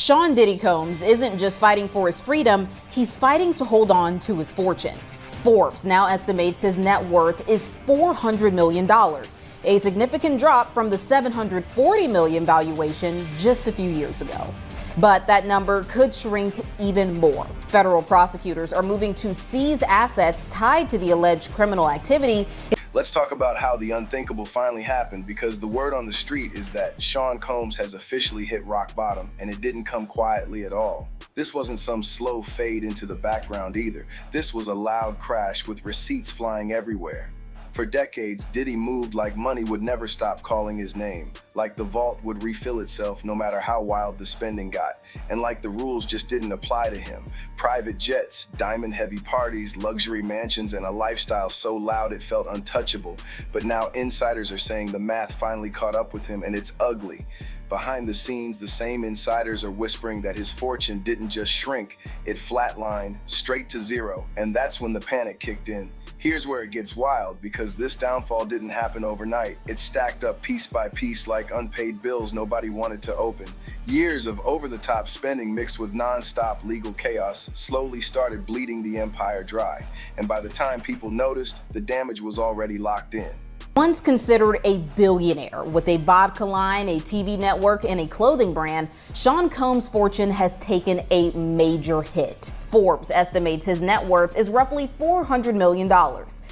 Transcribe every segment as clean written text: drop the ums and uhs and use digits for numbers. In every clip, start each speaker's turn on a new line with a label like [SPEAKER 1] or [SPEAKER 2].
[SPEAKER 1] Sean Diddy Combs isn't just fighting for his freedom, he's fighting to hold on to his fortune. Forbes now estimates his net worth is $400 million, a significant drop from the $740 million valuation just a few years ago. But that number could shrink even more. Federal prosecutors are moving to seize assets tied to the alleged criminal activity.
[SPEAKER 2] Let's talk about how the unthinkable finally happened, because the word on the street is that Sean Combs has officially hit rock bottom, and it didn't come quietly at all. This wasn't some slow fade into the background either. This was a loud crash with receipts flying everywhere. For decades, Diddy moved like money would never stop calling his name, like the vault would refill itself no matter how wild the spending got, and like the rules just didn't apply to him. Private jets, diamond-heavy parties, luxury mansions, and a lifestyle so loud it felt untouchable. But now insiders are saying the math finally caught up with him, and it's ugly. Behind the scenes, the same insiders are whispering that his fortune didn't just shrink, it flatlined straight to zero, and that's when the panic kicked in. Here's where it gets wild, because this downfall didn't happen overnight. It stacked up piece by piece like unpaid bills nobody wanted to open. Years of over-the-top spending mixed with nonstop legal chaos slowly started bleeding the empire dry. And by the time people noticed, the damage was already locked in.
[SPEAKER 1] Once considered a billionaire with a vodka line, a TV network, and a clothing brand, Sean Combs' fortune has taken a major hit. Forbes estimates his net worth is roughly $400 million,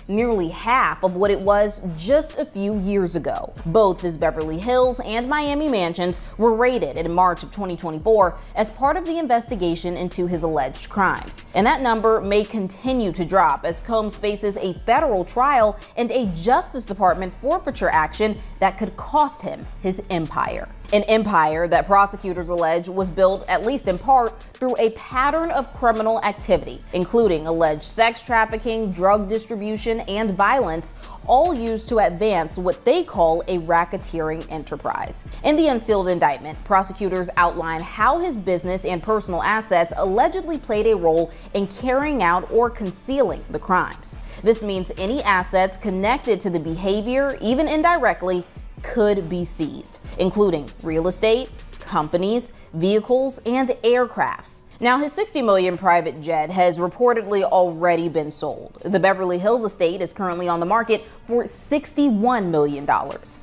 [SPEAKER 1] nearly half of what it was just a few years ago. Both his Beverly Hills and Miami mansions were raided in March of 2024 as part of the investigation into his alleged crimes. And that number may continue to drop as Combs faces a federal trial and a Justice Department forfeiture action that could cost him his empire. An empire that prosecutors allege was built, at least in part, through a pattern of criminal activity, including alleged sex trafficking, drug distribution, and violence, all used to advance what they call a racketeering enterprise. In the unsealed indictment, prosecutors outline how his business and personal assets allegedly played a role in carrying out or concealing the crimes. This means any assets connected to the behavior, even indirectly, could be seized, including real estate, companies, vehicles, and aircrafts. Now, his $60 million private jet has reportedly already been sold. The Beverly Hills estate is currently on the market for $61 million.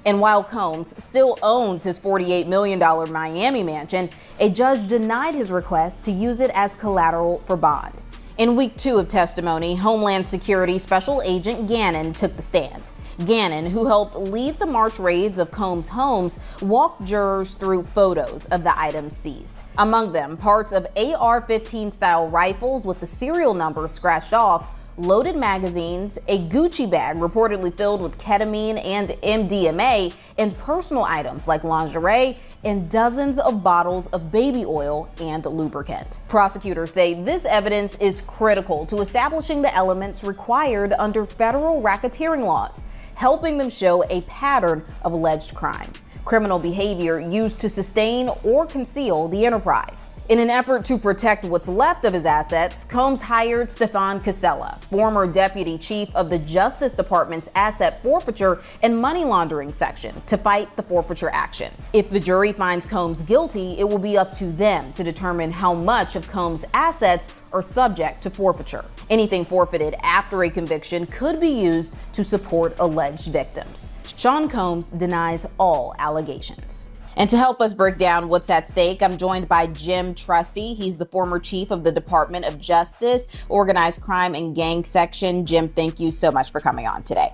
[SPEAKER 1] And while Combs still owns his $48 million Miami mansion, a judge denied his request to use it as collateral for bond. In week 2 of testimony, Homeland Security Special Agent Gannon took the stand. Gannon, who helped lead the March raids of Combs' homes, walked jurors through photos of the items seized. Among them, parts of AR-15 style rifles with the serial number scratched off, loaded magazines, a Gucci bag reportedly filled with ketamine and MDMA, and personal items like lingerie and dozens of bottles of baby oil and lubricant. Prosecutors say this evidence is critical to establishing the elements required under federal racketeering laws, helping them show a pattern of alleged crime, criminal behavior used to sustain or conceal the enterprise. In an effort to protect what's left of his assets, Combs hired Stefan Casella, former deputy chief of the Justice Department's asset forfeiture and money laundering section, to fight the forfeiture action. If the jury finds Combs guilty, it will be up to them to determine how much of Combs' assets are subject to forfeiture. Anything forfeited after a conviction could be used to support alleged victims. Sean Combs denies all allegations. And to help us break down what's at stake, I'm joined by Jim Trusty. He's the former chief of the Department of Justice, Organized Crime and Gang Section. Jim, thank you so much for coming on today.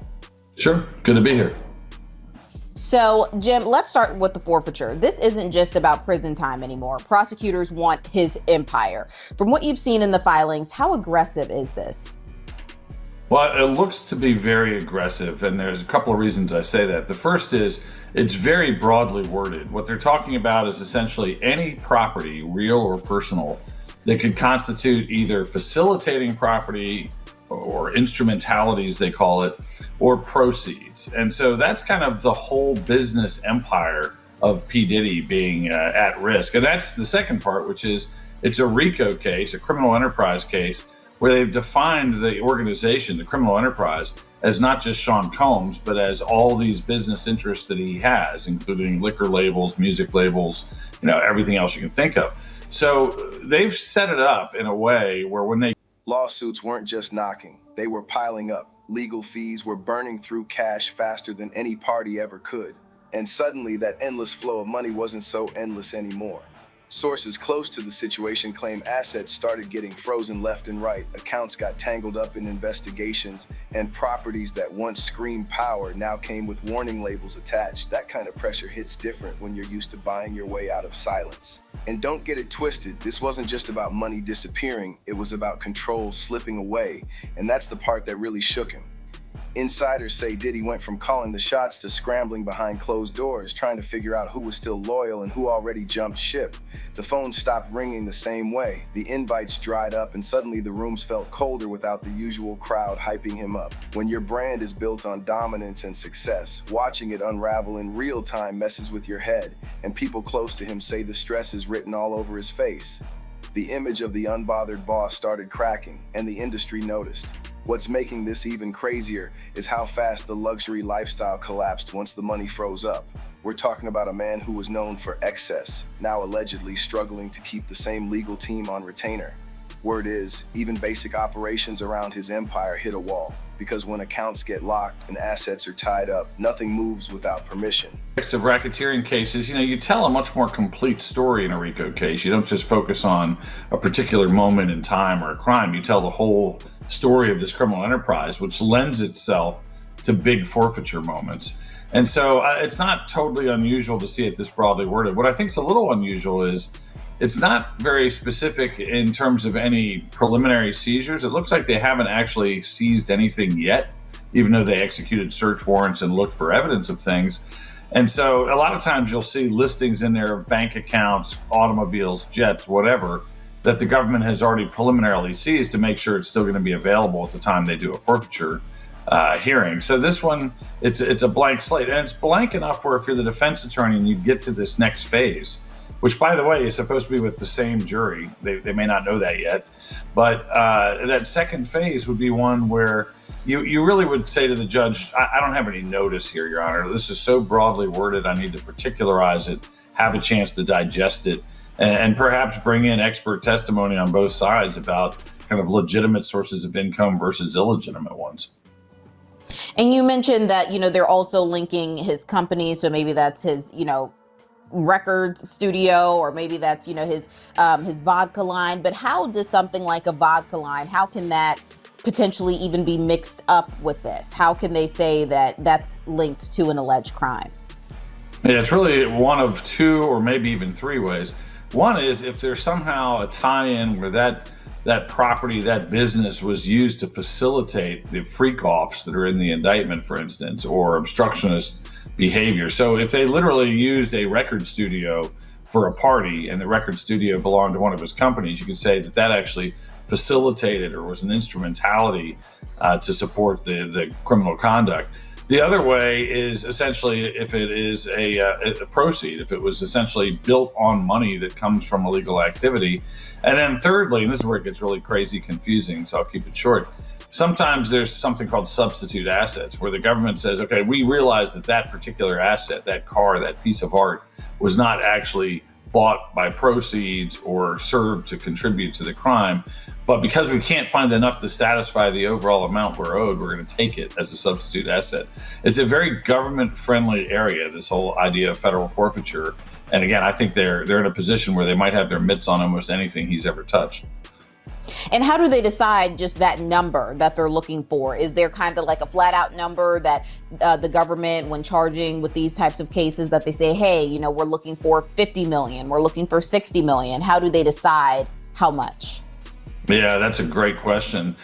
[SPEAKER 3] Sure. Good to be here.
[SPEAKER 1] So, Jim, let's start with the forfeiture. This isn't just about prison time anymore. Prosecutors want his empire. From what you've seen in the filings, how aggressive is this?
[SPEAKER 3] Well, it looks to be very aggressive, and there's a couple of reasons I say that. The first is it's very broadly worded. What they're talking about is essentially any property, real or personal, that could constitute either facilitating property or instrumentalities, they call it, or proceeds. And so that's kind of the whole business empire of P. Diddy being at risk. And that's the second part, which is it's a RICO case, a criminal enterprise case, where they've defined the organization, the criminal enterprise, as not just Sean Combs, but as all these business interests that he has, including liquor labels, music labels, everything else you can think of. So they've set it up in a way where when they
[SPEAKER 2] Lawsuits weren't just knocking, they were piling up. Legal fees were burning through cash faster than any party ever could. And suddenly, that endless flow of money wasn't so endless anymore. Sources close to the situation claim assets started getting frozen left and right, accounts got tangled up in investigations, and properties that once screamed power now came with warning labels attached. That kind of pressure hits different when you're used to buying your way out of silence. And don't get it twisted, this wasn't just about money disappearing, it was about control slipping away, and that's the part that really shook him. Insiders say Diddy went from calling the shots to scrambling behind closed doors, trying to figure out who was still loyal and who already jumped ship. The phone stopped ringing the same way. The invites dried up and suddenly the rooms felt colder without the usual crowd hyping him up. When your brand is built on dominance and success, watching it unravel in real time messes with your head, and people close to him say the stress is written all over his face. The image of the unbothered boss started cracking, and the industry noticed. What's making this even crazier is how fast the luxury lifestyle collapsed once the money froze up. We're talking about a man who was known for excess, now allegedly struggling to keep the same legal team on retainer. Word is, even basic operations around his empire hit a wall, because when accounts get locked and assets are tied up, nothing moves without permission.
[SPEAKER 3] Of racketeering cases, you tell a much more complete story in a RICO case. You don't just focus on a particular moment in time or a crime. You tell the whole story of this criminal enterprise, which lends itself to big forfeiture moments. And so it's not totally unusual to see it this broadly worded. What I think is a little unusual is it's not very specific in terms of any preliminary seizures. It looks like they haven't actually seized anything yet, even though they executed search warrants and looked for evidence of things. And so a lot of times you'll see listings in there of bank accounts, automobiles, jets, whatever, that the government has already preliminarily seized to make sure it's still going to be available at the time they do a forfeiture hearing. So this one, it's a blank slate, and it's blank enough where if you're the defense attorney and you get to this next phase, which by the way is supposed to be with the same jury, they may not know that yet, but that second phase would be one where you really would say to the judge, I don't have any notice here, Your Honor. This is so broadly worded, I need to particularize it, have a chance to digest it, and perhaps bring in expert testimony on both sides about kind of legitimate sources of income versus illegitimate ones.
[SPEAKER 1] And you mentioned that, they're also linking his company. So maybe that's his, record studio, or maybe that's, his vodka line. But how does something like a vodka line, how can that potentially even be mixed up with this? How can they say that that's linked to an alleged crime?
[SPEAKER 3] Yeah, it's really one of two or maybe even three ways. One is if there's somehow a tie-in where that property, that business was used to facilitate the freak-offs that are in the indictment, for instance, or obstructionist behavior. So if they literally used a record studio for a party and the record studio belonged to one of his companies, you could say that actually facilitated or was an instrumentality to support the criminal conduct. The other way is essentially if it is a proceed, if it was essentially built on money that comes from illegal activity. And then thirdly, and this is where it gets really crazy confusing, so I'll keep it short, sometimes there's something called substitute assets, where the government says, okay, we realize that particular asset, that car, that piece of art, was not actually bought by proceeds or served to contribute to the crime. But because we can't find enough to satisfy the overall amount we're owed, we're going to take it as a substitute asset. It's a very government-friendly area, this whole idea of federal forfeiture. And again, I think they're in a position where they might have their mitts on almost anything he's ever touched.
[SPEAKER 1] And how do they decide just that number that they're looking for? Is there kind of like a flat out number that the government, when charging with these types of cases, that they say, hey, we're looking for 50 million, we're looking for 60 million. How do they decide how much?
[SPEAKER 3] Yeah, that's a great question.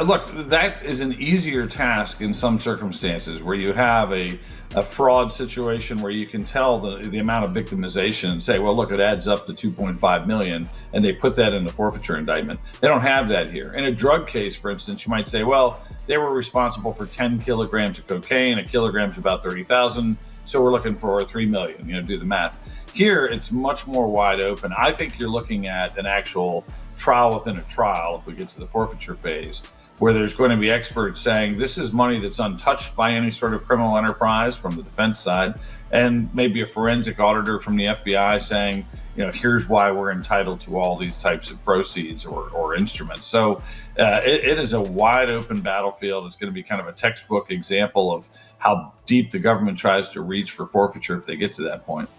[SPEAKER 3] Look, that is an easier task in some circumstances where you have a fraud situation where you can tell the amount of victimization and say, well, look, it adds up to 2.5 million, and they put that in the forfeiture indictment. They don't have that here. In a drug case, for instance, you might say, well, they were responsible for 10 kilograms of cocaine, a kilogram's about 30,000, so we're looking for 3 million, do the math. Here, it's much more wide open. I think you're looking at an actual trial within a trial if we get to the forfeiture phase. where there's going to be experts saying this is money that's untouched by any sort of criminal enterprise from the defense side, and maybe a forensic auditor from the FBI saying, here's why we're entitled to all these types of proceeds or instruments. So it is a wide open battlefield. It's going to be kind of a textbook example of how deep the government tries to reach for forfeiture if they get to that point.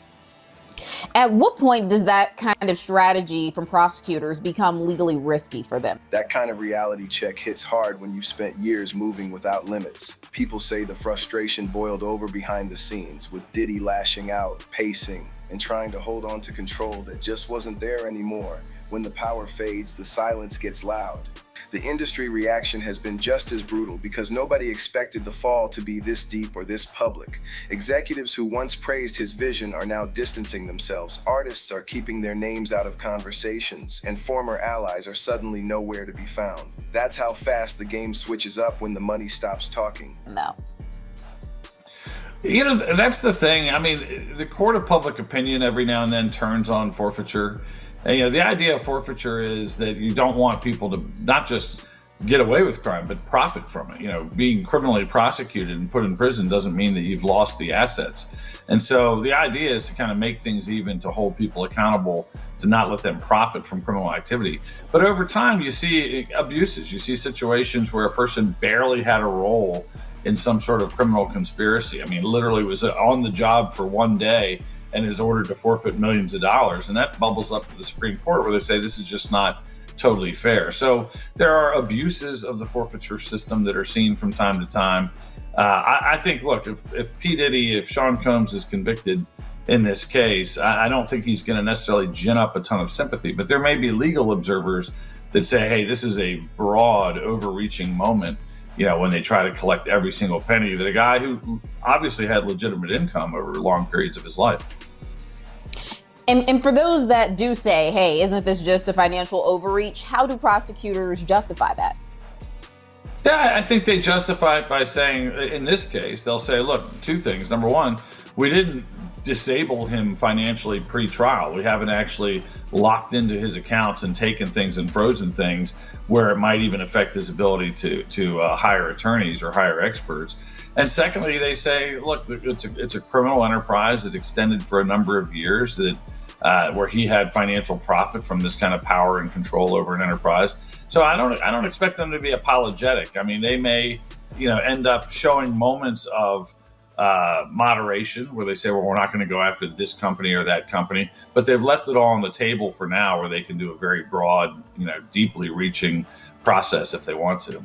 [SPEAKER 1] At what point does that kind of strategy from prosecutors become legally risky for them?
[SPEAKER 2] That kind of reality check hits hard when you've spent years moving without limits. People say the frustration boiled over behind the scenes, with Diddy lashing out, pacing, and trying to hold on to control that just wasn't there anymore. When the power fades, the silence gets loud. The industry reaction has been just as brutal because nobody expected the fall to be this deep or this public. Executives who once praised his vision are now distancing themselves. Artists are keeping their names out of conversations, and former allies are suddenly nowhere to be found. That's how fast the game switches up when the money stops talking.
[SPEAKER 1] No.
[SPEAKER 3] That's the thing. I mean, the court of public opinion every now and then turns on forfeiture. And, the idea of forfeiture is that you don't want people to not just get away with crime, but profit from it. Being criminally prosecuted and put in prison doesn't mean that you've lost the assets. And so the idea is to kind of make things even, to hold people accountable, to not let them profit from criminal activity. But over time, you see abuses. You see situations where a person barely had a role in some sort of criminal conspiracy. I mean, literally was on the job for one day and is ordered to forfeit millions of dollars. And that bubbles up to the Supreme Court where they say this is just not totally fair. So there are abuses of the forfeiture system that are seen from time to time. I think, look, if P. Diddy, if Sean Combs is convicted in this case, I don't think he's going to necessarily gin up a ton of sympathy. But there may be legal observers that say, hey, this is a broad, overreaching moment, when they try to collect every single penny, that a guy who obviously had legitimate income over long periods of his life.
[SPEAKER 1] And for those that do say, hey, isn't this just a financial overreach? How do prosecutors justify that?
[SPEAKER 3] Yeah, I think they justify it by saying, in this case, they'll say, look, two things. Number one, we didn't disable him financially pre-trial. We haven't actually locked into his accounts and taken things and frozen things where it might even affect his ability to hire attorneys or hire experts. And secondly, they say, look, it's a criminal enterprise that extended for a number of years, that where he had financial profit from this kind of power and control over an enterprise. So I don't expect them to be apologetic. I mean, they may, end up showing moments of moderation where they say, well, we're not going to go after this company or that company, but they've left it all on the table for now, where they can do a very broad, deeply reaching process if they want to.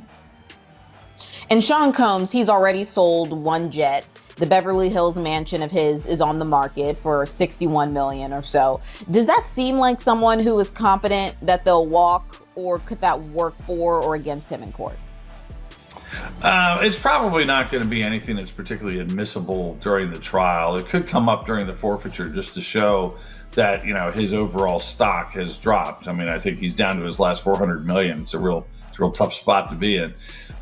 [SPEAKER 1] And Sean Combs, he's already sold one jet. The Beverly Hills mansion of his is on the market for $61 million or so. Does that seem like someone who is confident that they'll walk, or could that work for or against him in court?
[SPEAKER 3] It's probably not going to be anything that's particularly admissible during the trial. It could come up during the forfeiture just to show that, his overall stock has dropped. I mean, I think he's down to his last 400 million. It's a real tough spot to be in.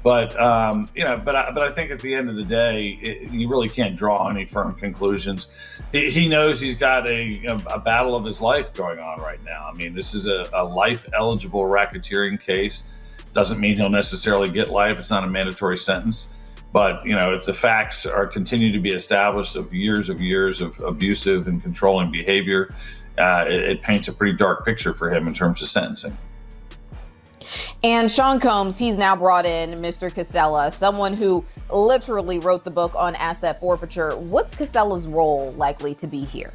[SPEAKER 3] But I think at the end of the day, you really can't draw any firm conclusions. He knows he's got a battle of his life going on right now. I mean, this is a life-eligible racketeering case. Doesn't mean he'll necessarily get life. It's not a mandatory sentence. But, if the facts continue to be established of years of abusive and controlling behavior, it paints a pretty dark picture for him in terms of sentencing.
[SPEAKER 1] And Sean Combs, he's now brought in Mr. Casella, someone who literally wrote the book on asset forfeiture. What's Casella's role likely to be here?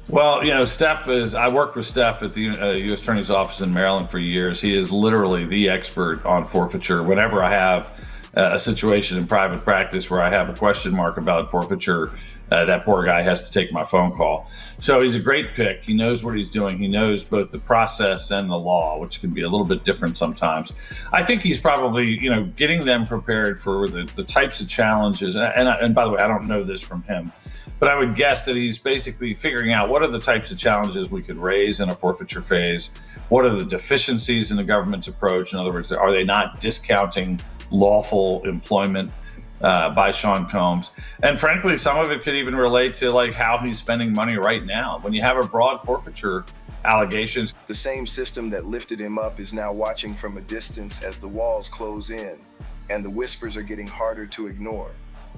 [SPEAKER 3] Well, I worked with Steph at the U.S. Attorney's Office in Maryland for years. He is literally the expert on forfeiture. Whenever I have a situation in private practice where I have a question mark about forfeiture, that poor guy has to take my phone call. So he's a great pick. He knows what he's doing. He knows both the process and the law, which can be a little bit different sometimes. I think he's probably, getting them prepared for the types of challenges. And by the way, I don't know this from him, but I would guess that he's basically figuring out what are the types of challenges we could raise in a forfeiture phase. What are the deficiencies in the government's approach? In other words, are they not discounting lawful employment by Sean Combs? And frankly, some of it could even relate to like how he's spending money right now. When you have a broad forfeiture allegations.
[SPEAKER 2] The same system that lifted him up is now watching from a distance as the walls close in, and the whispers are getting harder to ignore.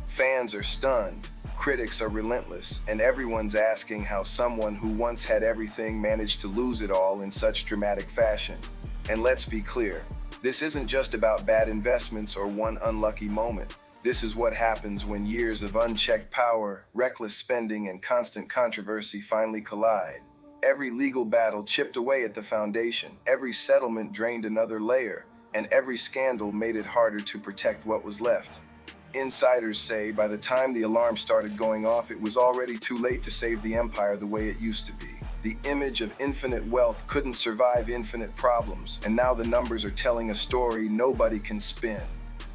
[SPEAKER 2] Fans are stunned, critics are relentless, and everyone's asking how someone who once had everything managed to lose it all in such dramatic fashion. And let's be clear, this isn't just about bad investments or one unlucky moment. This is what happens when years of unchecked power, reckless spending, and constant controversy finally collide. Every legal battle chipped away at the foundation, every settlement drained another layer, and every scandal made it harder to protect what was left. Insiders say by the time the alarm started going off, it was already too late to save the empire the way it used to be. The image of infinite wealth couldn't survive infinite problems, and now the numbers are telling a story nobody can spin.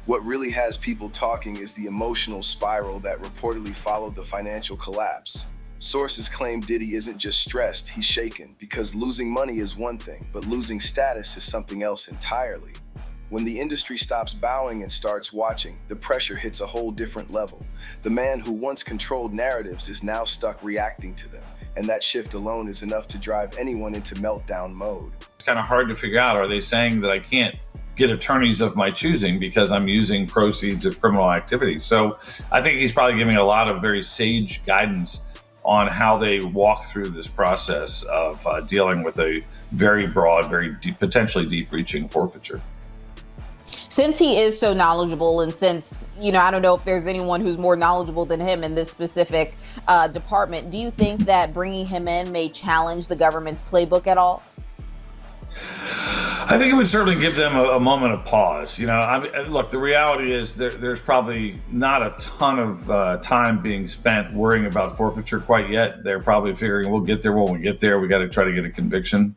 [SPEAKER 2] What really has people talking is the emotional spiral that reportedly followed the financial collapse. Sources claim Diddy isn't just stressed, he's shaken, because losing money is one thing, but losing status is something else entirely. When the industry stops bowing and starts watching, the pressure hits a whole different level. The man who once controlled narratives is now stuck reacting to them, and that shift alone is enough to drive anyone into meltdown mode.
[SPEAKER 3] It's kind of hard to figure out, are they saying that I can't get attorneys of my choosing because I'm using proceeds of criminal activities? So I think he's probably giving a lot of very sage guidance on how they walk through this process of dealing with a very broad, very deep, potentially deep-reaching forfeiture.
[SPEAKER 1] Since he is so knowledgeable, and since, I don't know if there's anyone who's more knowledgeable than him in this specific department, do you think that bringing him in may challenge the government's playbook at all?
[SPEAKER 3] I think it would certainly give them a moment of pause. Look, the reality is there's probably not a ton of time being spent worrying about forfeiture quite yet. They're probably figuring we'll get there when we get there. We got to try to get a conviction.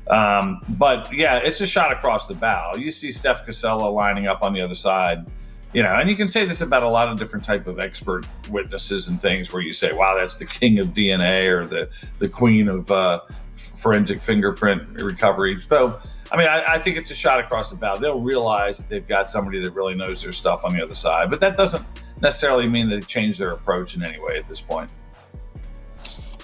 [SPEAKER 3] But yeah, it's a shot across the bow. You see Steph Casella lining up on the other side, and you can say this about a lot of different type of expert witnesses and things where you say, wow, that's the king of DNA or the queen of forensic fingerprint recovery. So, I think it's a shot across the bow. They'll realize that they've got somebody that really knows their stuff on the other side, but that doesn't necessarily mean they change their approach in any way at this point.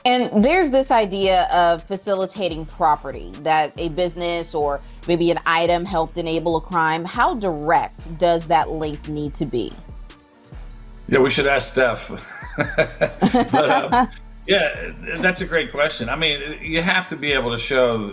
[SPEAKER 1] And there's this idea of facilitating property, that a business or maybe an item helped enable a crime. How direct does that link need to be?
[SPEAKER 3] Yeah, we should ask Steph. But, yeah, that's a great question. You have to be able to show,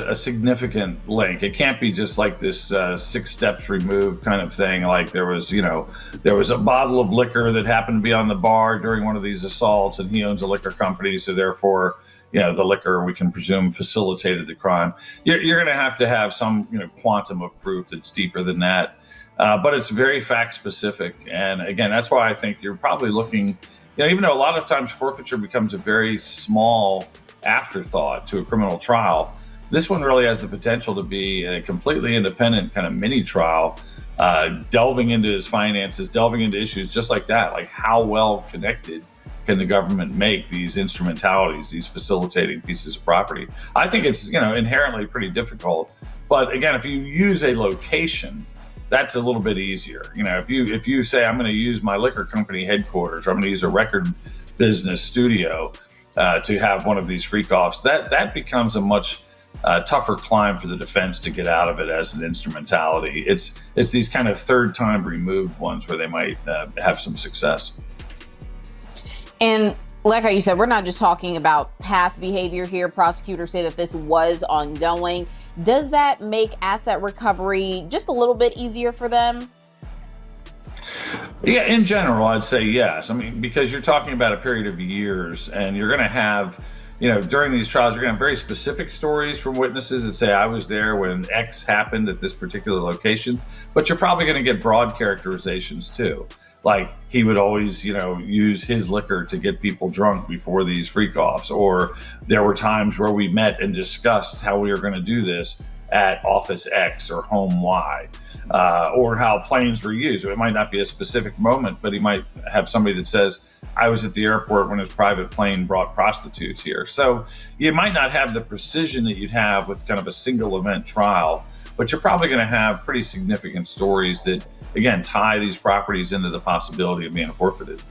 [SPEAKER 3] a significant link. It can't be just like this 6 steps removed kind of thing. Like there was a bottle of liquor that happened to be on the bar during one of these assaults, and he owns a liquor company, so therefore, the liquor, we can presume, facilitated the crime. You're going to have some, quantum of proof that's deeper than that. But it's very fact specific. And again, that's why I think you're probably looking, even though a lot of times forfeiture becomes a very small afterthought to a criminal trial, this one really has the potential to be a completely independent kind of mini trial, delving into his finances, delving into issues just like that, like how well connected can the government make these instrumentalities, these facilitating pieces of property. I think it's, inherently pretty difficult. But again, if you use a location, that's a little bit easier. If you say, I'm going to use my liquor company headquarters, or I'm going to use a record business studio to have one of these freak-offs, that becomes a much tougher climb for the defense to get out of it as an instrumentality. It's these kind of third time removed ones where they might have some success.
[SPEAKER 1] And like how you said, we're not just talking about past behavior here. Prosecutors say that this was ongoing. Does that make asset recovery just a little bit easier for them?
[SPEAKER 3] Yeah, in general, I'd say yes. Because you're talking about a period of years, and you're going to have, during these trials, you're going to have very specific stories from witnesses that say, I was there when X happened at this particular location. But you're probably going to get broad characterizations too. Like he would always, use his liquor to get people drunk before these freak-offs, or there were times where we met and discussed how we were going to do this at office X or home Y, or how planes were used. It might not be a specific moment, but he might have somebody that says, I was at the airport when his private plane brought prostitutes here. So you might not have the precision that you'd have with kind of a single event trial, but you're probably going to have pretty significant stories that, again, tie these properties into the possibility of being forfeited.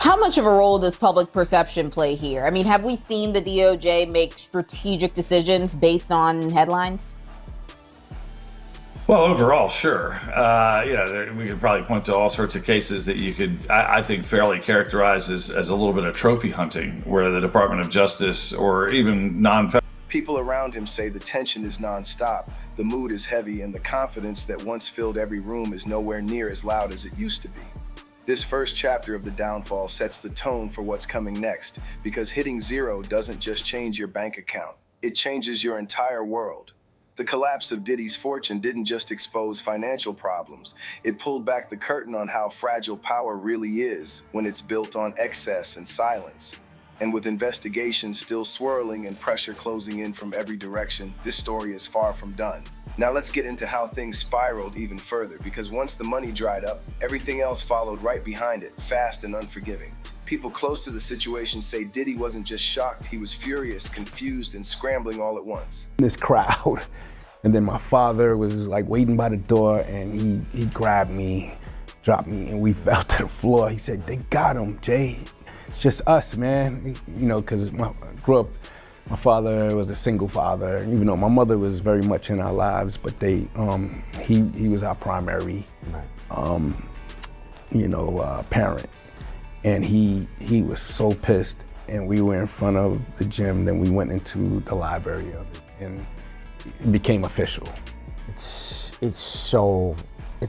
[SPEAKER 1] How much of a role does public perception play here? I mean, have we seen the DOJ make strategic decisions based on headlines?
[SPEAKER 3] Well, overall, sure. We could probably point to all sorts of cases that you could, I think, fairly characterize as a little bit of trophy hunting, where the Department of Justice or even non-federal.
[SPEAKER 2] People around him say the tension is nonstop, the mood is heavy, and the confidence that once filled every room is nowhere near as loud as it used to be. This first chapter of The Downfall sets the tone for what's coming next, because hitting zero doesn't just change your bank account, it changes your entire world. The collapse of Diddy's fortune didn't just expose financial problems, it pulled back the curtain on how fragile power really is when it's built on excess and silence. And with investigations still swirling and pressure closing in from every direction, this story is far from done. Now let's get into how things spiraled even further, because once the money dried up, everything else followed right behind it, fast and unforgiving. People close to the situation say Diddy wasn't just shocked, he was furious, confused, and scrambling all at once.
[SPEAKER 4] This crowd, and then my father was like waiting by the door, and he grabbed me, dropped me, and we fell to the floor. He said, "They got him, Jay. It's just us, man." You know, because I grew up, my father was a single father, even though my mother was very much in our lives, but he was our primary, parent. And he was so pissed, and we were in front of the gym, then we went into the library of it, and it became official.
[SPEAKER 5] It's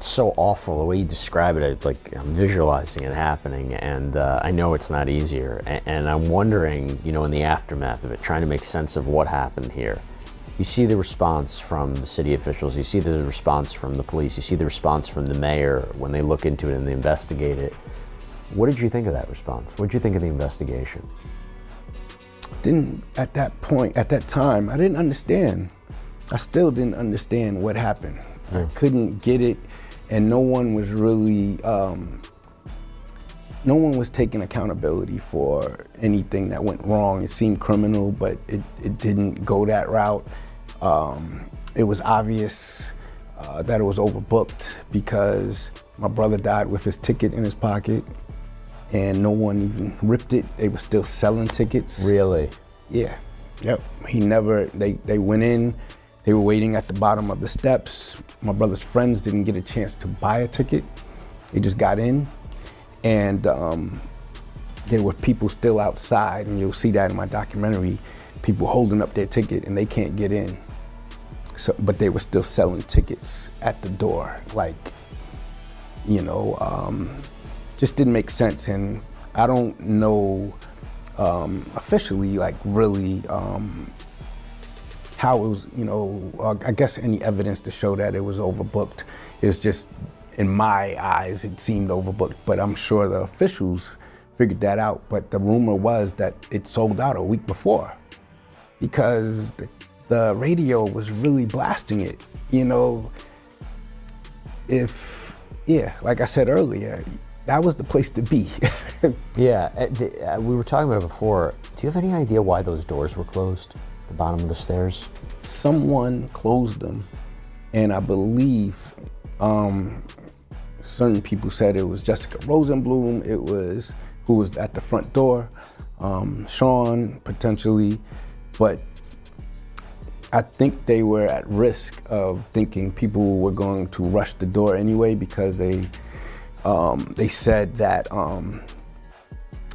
[SPEAKER 5] so awful the way you describe it. Like, I'm visualizing it happening, and I know it's not easier. And I'm wondering, in the aftermath of it, trying to make sense of what happened here. You see the response from the city officials, you see the response from the police, you see the response from the mayor when they look into it and they investigate it. What did you think of that response? What did you think of the investigation?
[SPEAKER 4] At that time, I didn't understand. I still didn't understand what happened. I couldn't get it, and no one was really, no one was taking accountability for anything that went wrong. It seemed criminal, but it didn't go that route. It was obvious that it was overbooked because my brother died with his ticket in his pocket, and no one even ripped it. They were still selling tickets.
[SPEAKER 5] Really?
[SPEAKER 4] Yeah. Yep. They went in, they were waiting at the bottom of the steps. My brother's friends didn't get a chance to buy a ticket. They just got in, and there were people still outside, and you'll see that in my documentary, people holding up their ticket and they can't get in. So, but they were still selling tickets at the door, just didn't make sense. And I don't know officially, really, how it was, I guess any evidence to show that it was overbooked. It's just, in my eyes, it seemed overbooked, but I'm sure the officials figured that out. But the rumor was that it sold out a week before because the radio was really blasting it, like I said earlier, that was the place to be.
[SPEAKER 5] Yeah, we were talking about it before. Do you have any idea why those doors were closed? The bottom of the stairs?
[SPEAKER 4] Someone closed them, and I believe certain people said it was Jessica Rosenblum, who was at the front door, Sean potentially, but I think they were at risk of thinking people were going to rush the door anyway because they said that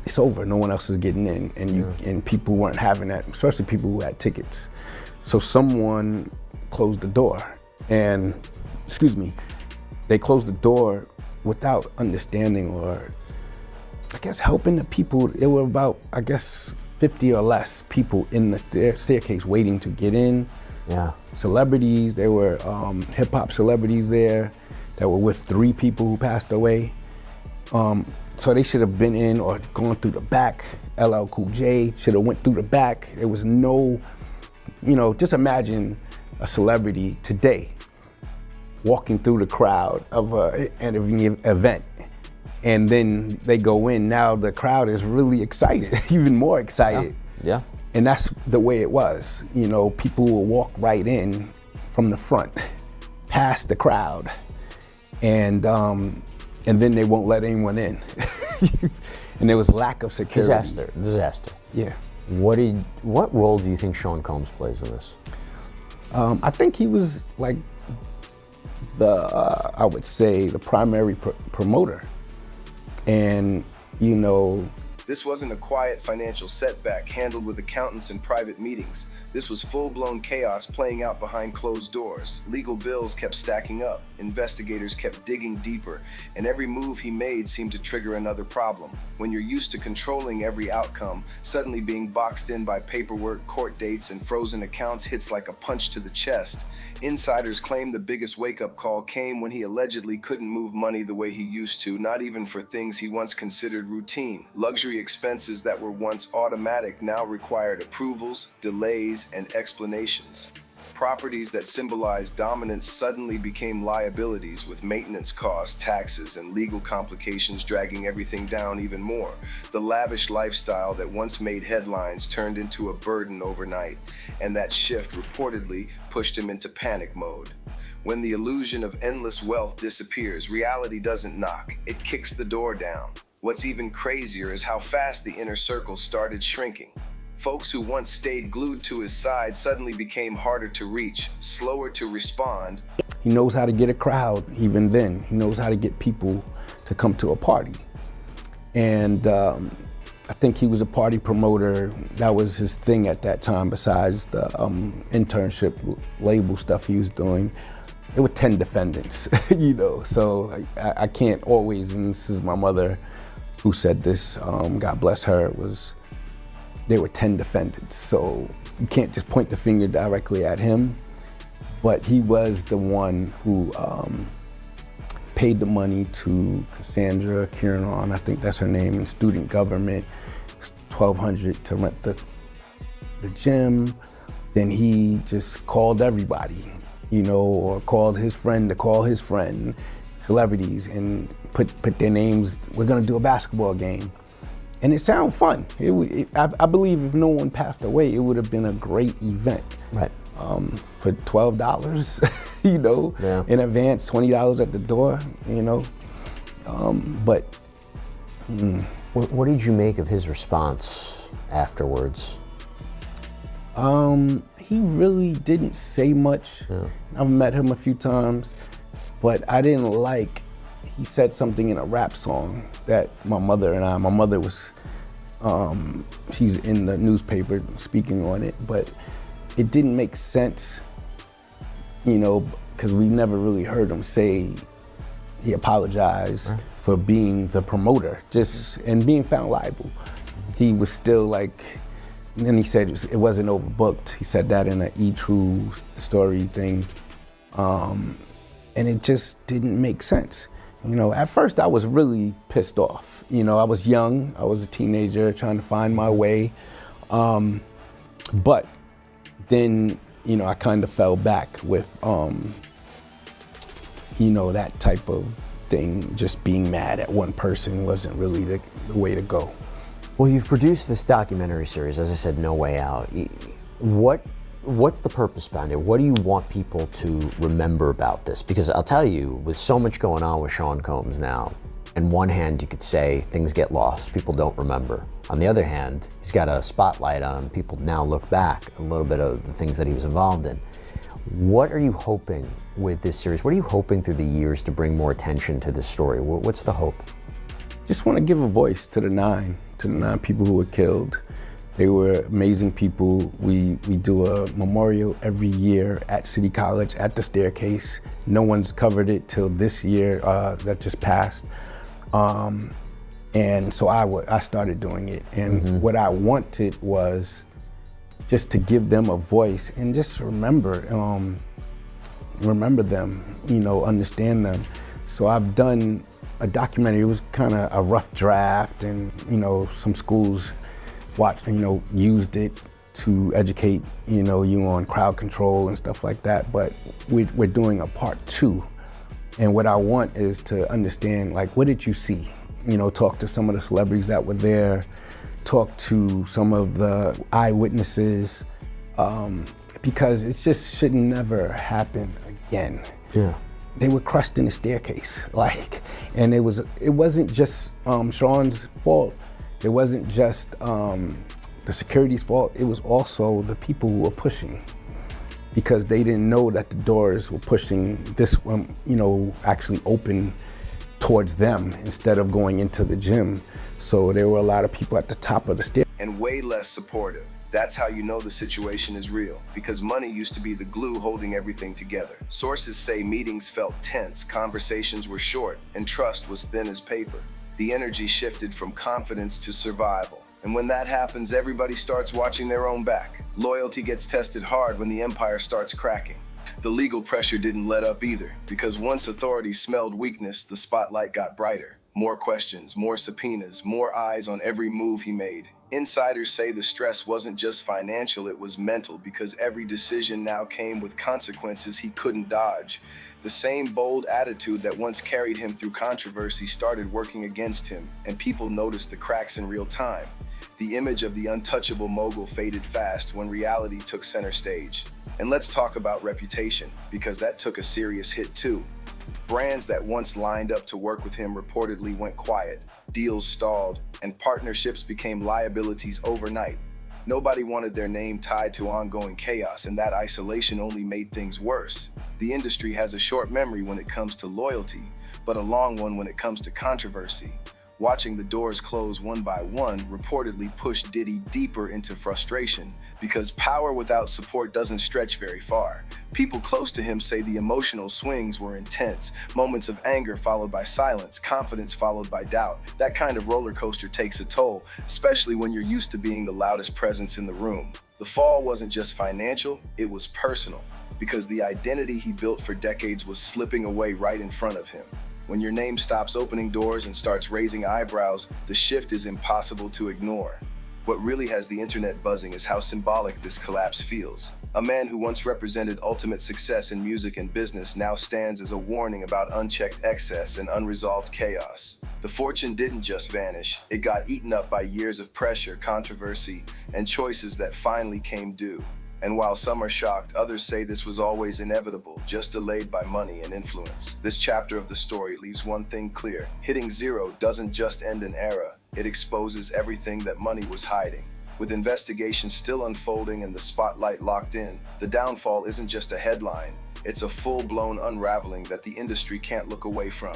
[SPEAKER 4] it's over, no one else is getting in, and people weren't having that, especially people who had tickets. So someone closed the door, and, they closed the door without understanding or, I guess, helping the people. There were about, 50 or less people in the staircase waiting to get in.
[SPEAKER 5] Yeah.
[SPEAKER 4] Celebrities, there were hip-hop celebrities there that were with 3 people who passed away. So they should have been in or gone through the back. LL Cool J should have went through the back. There was no, just imagine a celebrity today walking through the crowd of an event, and then they go in. Now the crowd is really excited, even more excited.
[SPEAKER 5] Yeah.
[SPEAKER 4] And that's the way it was. People will walk right in from the front, past the crowd, and then they won't let anyone in. and there was lack of security.
[SPEAKER 5] Disaster.
[SPEAKER 4] Yeah.
[SPEAKER 5] What role do you think Sean Combs plays in this?
[SPEAKER 4] I think he was like I would say the primary promoter. And, you know,
[SPEAKER 2] This wasn't a quiet financial setback handled with accountants and private meetings. This was full-blown chaos playing out behind closed doors. Legal bills kept stacking up, investigators kept digging deeper, and every move he made seemed to trigger another problem. When you're used to controlling every outcome, suddenly being boxed in by paperwork, court dates, and frozen accounts hits like a punch to the chest. Insiders claim the biggest wake-up call came when he allegedly couldn't move money the way he used to, not even for things he once considered routine. Luxury expenses that were once automatic now required approvals, delays, and explanations. Properties that symbolized dominance suddenly became liabilities, with maintenance costs, taxes, and legal complications dragging everything down even more. The lavish lifestyle that once made headlines turned into a burden overnight, and that shift reportedly pushed him into panic mode. When the illusion of endless wealth disappears, reality doesn't knock, it kicks the door down. What's even crazier is how fast the inner circle started shrinking. Folks who once stayed glued to his side suddenly became harder to reach, slower to respond.
[SPEAKER 4] He knows how to get a crowd even then. He knows how to get people to come to a party. And I think he was a party promoter. That was his thing at that time, besides the internship label stuff he was doing. There were 10 defendants, you know, so I can't always, and this is my mother who said this, God bless her, there were 10 defendants, so you can't just point the finger directly at him, but he was the one who paid the money to Cassandra Kieran, I think that's her name, in student government, $1,200 to rent the gym. Then he just called everybody, you know, or called his friend to call his friend, celebrities, and put their names, we're gonna do a basketball game. And it sounded fun. I believe if no one passed away, it would have been a great event.
[SPEAKER 5] Right.
[SPEAKER 4] For $12, you know,
[SPEAKER 5] yeah.
[SPEAKER 4] In advance, $20 at the door, you know.
[SPEAKER 5] What did you make of his response afterwards?
[SPEAKER 4] He really didn't say much. Yeah. I've met him a few times, but I didn't like, he said something in a rap song that my mother was, she's in the newspaper speaking on it, but it didn't make sense, you know, because we never really heard him say he apologized for being the promoter, and being found liable. He was still like, and then he said it wasn't overbooked. He said that in an E-True story thing. And it just didn't make sense. You know, at first I was really pissed off. You know, I was young, I was a teenager trying to find my way. But then, you know, I kind of fell back with, you know, that type of thing. Just being mad at one person wasn't really the way to go.
[SPEAKER 5] Well, you've produced this documentary series, as I said, No Way Out. What's the purpose behind it? What do you want people to remember about this? Because I'll tell you, with so much going on with Sean Combs now, on one hand, you could say things get lost, people don't remember. On the other hand, he's got a spotlight on him. People now look back a little bit of the things that he was involved in. What are you hoping with this series? What are you hoping through the years to bring more attention to this story? What's the hope?
[SPEAKER 4] Just want to give a voice to the nine people who were killed. They were amazing people. We do a memorial every year at City College at the staircase. No one's covered it till this year that just passed. And so I started doing it. And what I wanted was just to give them a voice and just remember them, you know, understand them. So I've done a documentary. It was kind of a rough draft, and, you know, some schools used it to educate, you know, you on crowd control and stuff like that. But we're doing a part 2. And what I want is to understand, like, what did you see? You know, talk to some of the celebrities that were there, talk to some of the eyewitnesses, because it just should never happen again.
[SPEAKER 5] Yeah.
[SPEAKER 4] They were crushed in the staircase, like, and it wasn't just Sean's fault. It wasn't just the security's fault, it was also the people who were pushing, because they didn't know that the doors were pushing this one, actually open towards them instead of going into the gym. So there were a lot of people at the top of the stairs.
[SPEAKER 2] And way less supportive. That's how you know the situation is real, because money used to be the glue holding everything together. Sources say meetings felt tense, conversations were short, and trust was thin as paper. The energy shifted from confidence to survival. And when that happens, everybody starts watching their own back. Loyalty gets tested hard when the empire starts cracking. The legal pressure didn't let up either, because once authorities smelled weakness, the spotlight got brighter. More questions, more subpoenas, more eyes on every move he made. Insiders say the stress wasn't just financial, it was mental, because every decision now came with consequences he couldn't dodge. The same bold attitude that once carried him through controversy started working against him, and people noticed the cracks in real time. The image of the untouchable mogul faded fast when reality took center stage. And let's talk about reputation, because that took a serious hit too. Brands that once lined up to work with him reportedly went quiet, deals stalled, and partnerships became liabilities overnight. Nobody wanted their name tied to ongoing chaos, and that isolation only made things worse. The industry has a short memory when it comes to loyalty, but a long one when it comes to controversy. Watching the doors close one by one reportedly pushed Diddy deeper into frustration, because power without support doesn't stretch very far. People close to him say the emotional swings were intense, moments of anger followed by silence, confidence followed by doubt. That kind of roller coaster takes a toll, especially when you're used to being the loudest presence in the room. The fall wasn't just financial, it was personal, because the identity he built for decades was slipping away right in front of him. When your name stops opening doors and starts raising eyebrows, the shift is impossible to ignore. What really has the internet buzzing is how symbolic this collapse feels. A man who once represented ultimate success in music and business now stands as a warning about unchecked excess and unresolved chaos. The fortune didn't just vanish, it got eaten up by years of pressure, controversy, and choices that finally came due. And while some are shocked, others say this was always inevitable, just delayed by money and influence. This chapter of the story leaves one thing clear. Hitting zero doesn't just end an era, it exposes everything that money was hiding. With investigations still unfolding and the spotlight locked in, the downfall isn't just a headline, it's a full-blown unraveling that the industry can't look away from.